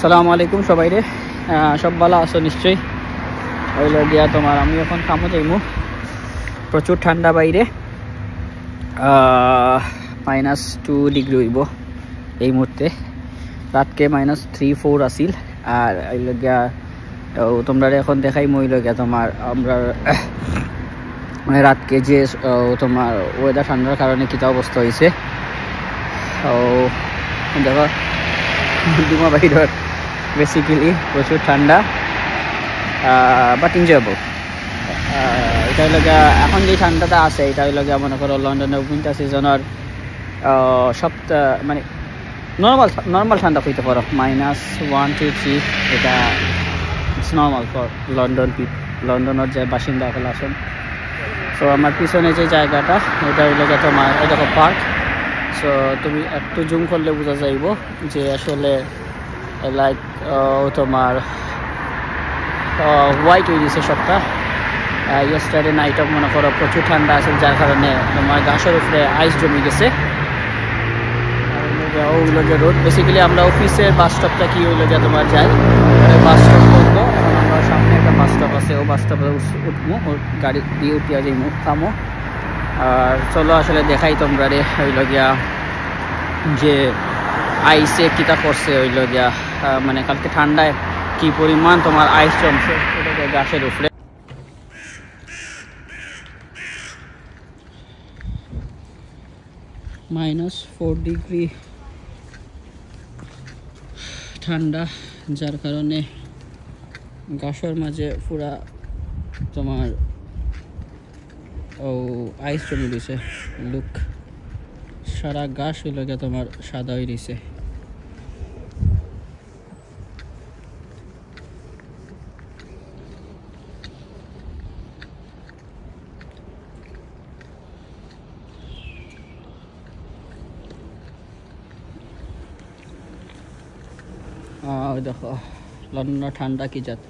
আসসালামু আলাইকুম সবাই রে, সব ভালো আছো নিশ্চয়ই। হইল গিয়া তোমার আমি এখন কামো যাইমু, প্রচুর ঠান্ডা বাইরে, -2 ডিগ্রি হইব এই মুহূর্তে। রাতকে -3-4 আসিল। আর হইল গিয়া তোমরা এখন দেখাইমু হইল গিয়া তোমার আমরা রাতকে যে তোমার ওয়েদার ঠান্ডার কারণে কিতা অবস্থা হয়েছে। দেখো ডিমা বাইরের বেসিক্যালি প্রচুর ঠান্ডা, বাট এনজয়েবল। এটা হইল গিয়া এখন যে ঠান্ডাটা আছে এটা হইল গিয়া মনে করো লন্ডনের উইন্টার সিজনের মানে নর্মাল ঠান্ডা হইতে পারো, -1 to 3। এটা ইটস নর্মাল ফর লন্ডনের যে বাসিন্দা সকল আছেন। সো আমার পিছনে যে জায়গাটা এটা হইল গিয়া তোমার এই দেখো পার্ক। সো তুমি একটু জুম করলে বোঝা যাইব যে আসলে লাইক তোমার হোয়াইট হয়ে গেছে সবটা। ইয়েস্টারডে নাইটও মনে করো প্রচুর ঠান্ডা আছে, যার কারণে তোমার গাছের উপরে আইস জমে গেছে। ওগুলো যে রোড বেসিক্যালি আমরা অফিসের বাস স্টপটা কি হইলো যে তোমার যাই বাস স্টপ করবো। এখন আমরা সামনে একটা বাস স্টপ আছে, ও বাস স্টপে উঠবো, ওর গাড়ি দিয়ে উঠিয়া যাইমু থামো। আর চলো আসলে দেখাই তোমরা রে হইল গিয়া যে আইসে কিতা করছে হইল গিয়া, মানে কালকে ঠান্ডায় কি পরিমাণ তোমার আইস জমছে এটা গাছের উপরে। -4 ডিগ্রি ঠান্ডা, যার কারণে গাছের মাঝে পুরা তোমার আইস জমে দিছে। লুক, সারা গাছ হইল গিয়া তোমার সাদা হয়ে দিছে। দেখো লন্ডনের ঠান্ডা কি জাত,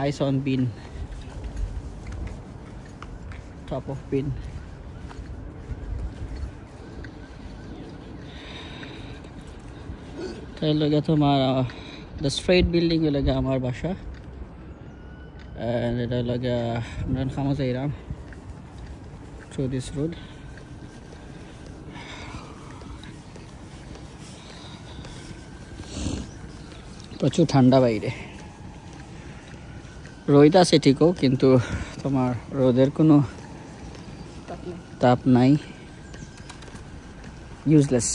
ice on bin, top of bin. তাই লগে তোমার দ্য স্ট্রেট বিল্ডিং লগে আমার বাসা। এটা লগে আমরা খামো যাইরাম থ্রু দিস রোড। প্রচুর ঠান্ডা বাইরে, রোদ আছে ঠিকও, কিন্তু তোমার রোদের কোনো তাপ নাই। ইউজলেস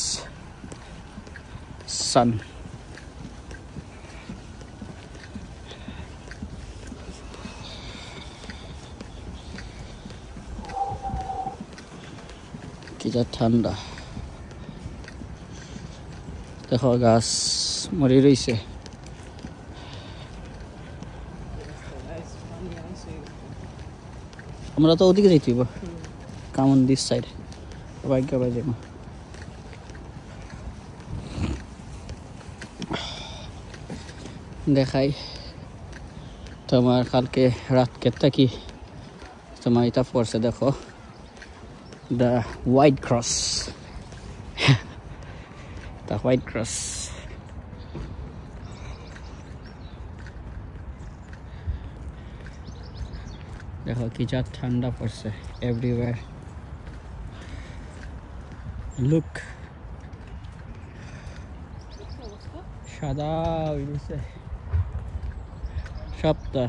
সান। কি যা ঠান্ডা, দেখো গাছ মরে রয়েছে। আমরা তো ওদিকে যাইতে হইব, কামন দিস সাইড বাইক বাজে দেখাই তোমার কালকে রাত কেটটা কি তোমার এটা পড়ছে। দেখো the white cross, the white cross. দেখো কি যা ঠান্ডা পড়ছে এভরিওয়্যার। লুক, সাদা হয়ে গেছে সবটা।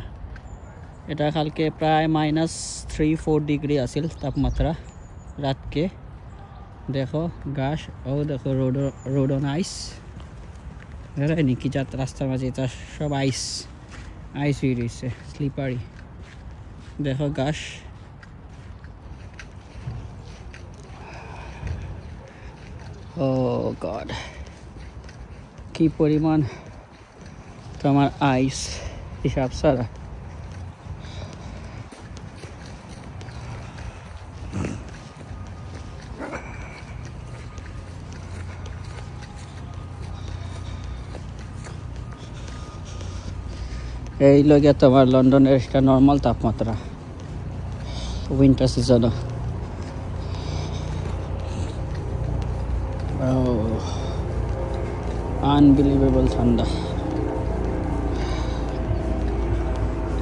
এটা কালকে প্রায় -3-4 ডিগ্রি আছিল তাপমাত্রা রাতকে। দেখো গাছ, ও দেখো রোড অন আইস। নি কি যা রাস্তার মাঝে এটা সব আইস হয়ে রয়েছে, স্লিপারি। দেখো গাছ, ও গড কি পরিমাণ তোমার আইস, হিসাব সারা। এই লগে তোমার লন্ডনের একটা নর্মাল তাপমাত্রা উইন্টার সিজনে। আনবিলিভেবল ঠান্ডা।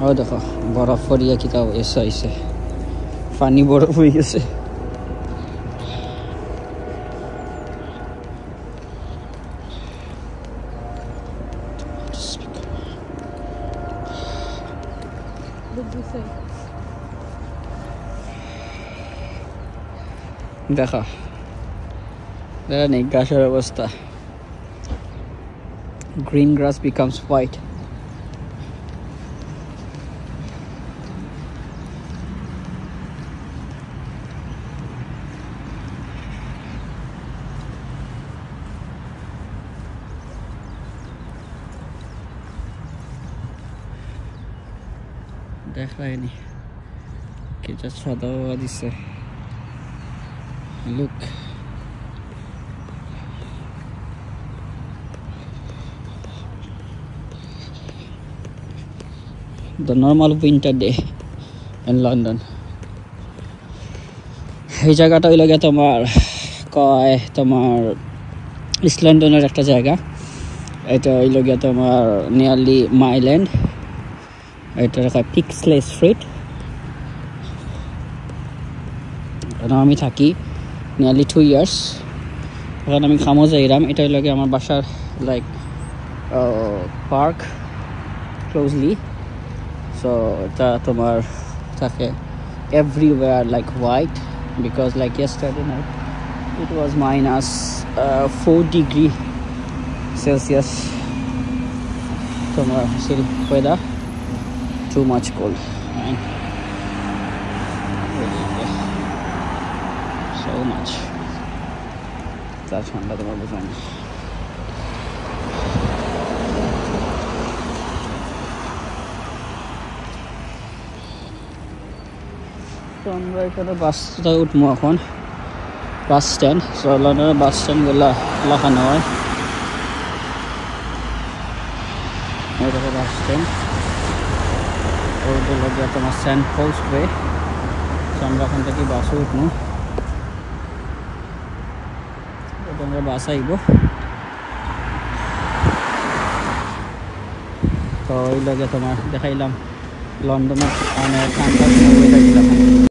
ও দেখো বরফ পড়িয়া কিতাও এসে আইছে, পানি বরফ হয়ে গেছে। দেখা দেখা নেই ঘাসের অবস্থা, গ্রিন গ্রাস বিকামস হোয়াইট। দেখায়নি কি জাস্ট সাদা দিছে। Look, the normal winter day in London. এই জায়গাটা হইল গিয়ে তোমার ইস্ট লন্ডনের একটা জায়গা। এটা হইল গিয়ে তোমার নিয়ারলি মাইল এন্ড। এটা পিক্সলে স্ট্রিট। আমি থাকি নিয়ারলি 2 years। এখন আমি খামো যাইরাম। এটা হইল গিয়ে আমার বাসার লাইক পার্ক ক্লোজলি। সো এটা তোমার থাকে everywhere like white, because like yesterday night it was -4 degree Celsius. তোমার still weather too much cold and so much তা ঠান্ডা তোমার বোঝা না। তো আমরা এখানে বাসটা উঠবো এখন, বাস স্ট্যান্ড। সো লন্ডনের বাস স্ট্যান্ডগুলো লাগানো হয়। এটা বাস স্ট্যান্ড, ওগুলো গিয়ে তোমার সেন্ট পলস ওয়ে। তো আমরা ওখান থেকে বাসে উঠবো, আমরা বাস আইব। তো ওই লগে তোমার দেখাইলাম লন্ডনের অনেক ঠান্ডা।